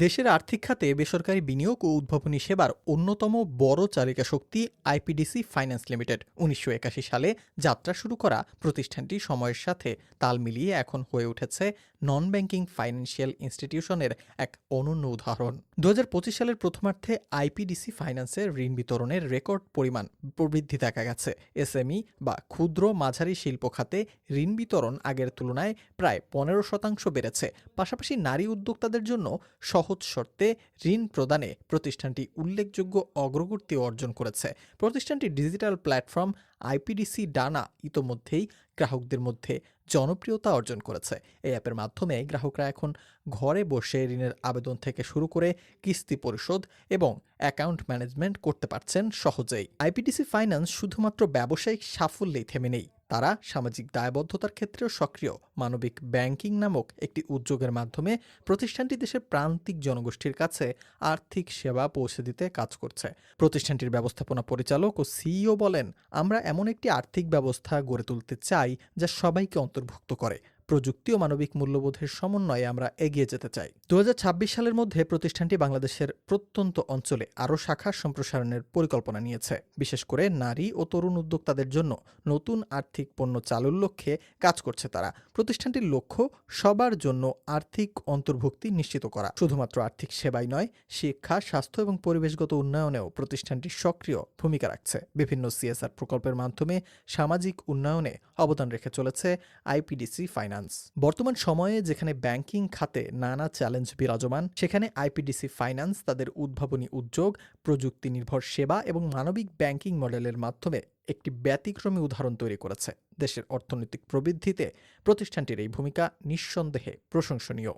দেশের আর্থিক খাতে বেসরকারি বিনিয়োগ ও উদ্ভাবনী সেবার অন্যতম বড় চালিকা শক্তি আইপিডিসি ফাইন্যান্স লিমিটেড। ১৯৮১ সালে যাত্রা শুরু করা প্রতিষ্ঠানটি সময়ের সাথে তাল মিলিয়ে এখন হয়ে উঠেছে নন ব্যাংকিং ফাইন্যান্সিয়াল ইনস্টিটিউশনের এক অনন্য উদাহরণ। ২০২৫ সালের প্রথমার্ধে আইপিডিসি ফাইন্যান্সের ঋণ বিতরণের রেকর্ড পরিমাণ প্রবৃদ্ধি দেখা গেছে। এসএমই বা ক্ষুদ্র মাঝারি শিল্প খাতে ঋণ বিতরণ আগের তুলনায় প্রায় ১৫% বেড়েছে। পাশাপাশি নারী উদ্যোক্তাদের জন্য সহজ শর্তে ঋণ প্রদানে প্রতিষ্ঠানটি উল্লেখযোগ্য অগ্রগতি অর্জন করেছে। প্রতিষ্ঠানটির ডিজিটাল প্ল্যাটফর্ম আইপিডিসি ডানা ইতোমধ্যেই গ্রাহকদের মধ্যে জনপ্রিয়তা অর্জন করেছে। এই অ্যাপের মাধ্যমে গ্রাহকরা এখন ঘরে বসে ঋণের আবেদন থেকে শুরু করে কিস্তি পরিশোধ এবং অ্যাকাউন্ট ম্যানেজমেন্ট করতে পারছেন সহজেই। আইপিডিসি ফাইন্যান্স শুধুমাত্র ব্যবসায়িক সাফল্যেই থেমে নেই, তারা সামাজিক দায়বদ্ধতার ক্ষেত্রেও সক্রিয়। মানবিক ব্যাংকিং নামক একটি উদ্যোগের মাধ্যমে প্রতিষ্ঠানটি দেশের প্রান্তিক জনগোষ্ঠীর কাছে আর্থিক সেবা পৌঁছে দিতে কাজ করছে। প্রতিষ্ঠানটির ব্যবস্থাপনা পরিচালক ও সিইও বলেন, আমরা এমন একটি আর্থিক ব্যবস্থা গড়ে তুলতে চাই যা সবাইকে অন্তর্ভুক্ত করে। প্রযুক্তি ও মানবিক মূল্যবোধের সমন্বয়ে আমরা এগিয়ে যেতে চাই। ২০২৬ সালের মধ্যে প্রতিষ্ঠানটি বাংলাদেশের প্রত্যন্ত অঞ্চলে আরও শাখা সম্প্রসারণের পরিকল্পনা নিয়েছে। বিশেষ করে নারী ও তরুণ উদ্যোক্তাদের জন্য নতুন আর্থিক পণ্য চালুর লক্ষ্যে কাজ করছে তারা। প্রতিষ্ঠানটির লক্ষ্য সবার জন্য আর্থিক অন্তর্ভুক্তি নিশ্চিত করা। শুধুমাত্র আর্থিক সেবাই নয়, শিক্ষা, স্বাস্থ্য এবং পরিবেশগত উন্নয়নেও প্রতিষ্ঠানটি সক্রিয় ভূমিকা রাখছে। বিভিন্ন সিএসআর প্রকল্পের মাধ্যমে সামাজিক উন্নয়নে অবদান রেখে চলেছে আইপিডিসি ফাইন্যান্স। বর্তমান সময়ে যেখানে ব্যাংকিং খাতে নানা চ্যালেঞ্জ বিরাজমান, সেখানে আইপিডিসি ফাইন্যান্স তাদের উদ্ভাবনী উদ্যোগ, প্রযুক্তি নির্ভর সেবা এবং মানবিক ব্যাংকিং মডেলের মাধ্যমে একটি ব্যতিক্রমী উদাহরণ তৈরি করেছে। দেশের অর্থনৈতিক প্রবৃদ্ধিতে প্রতিষ্ঠানটির এই ভূমিকা নিঃসন্দেহে প্রশংসনীয়।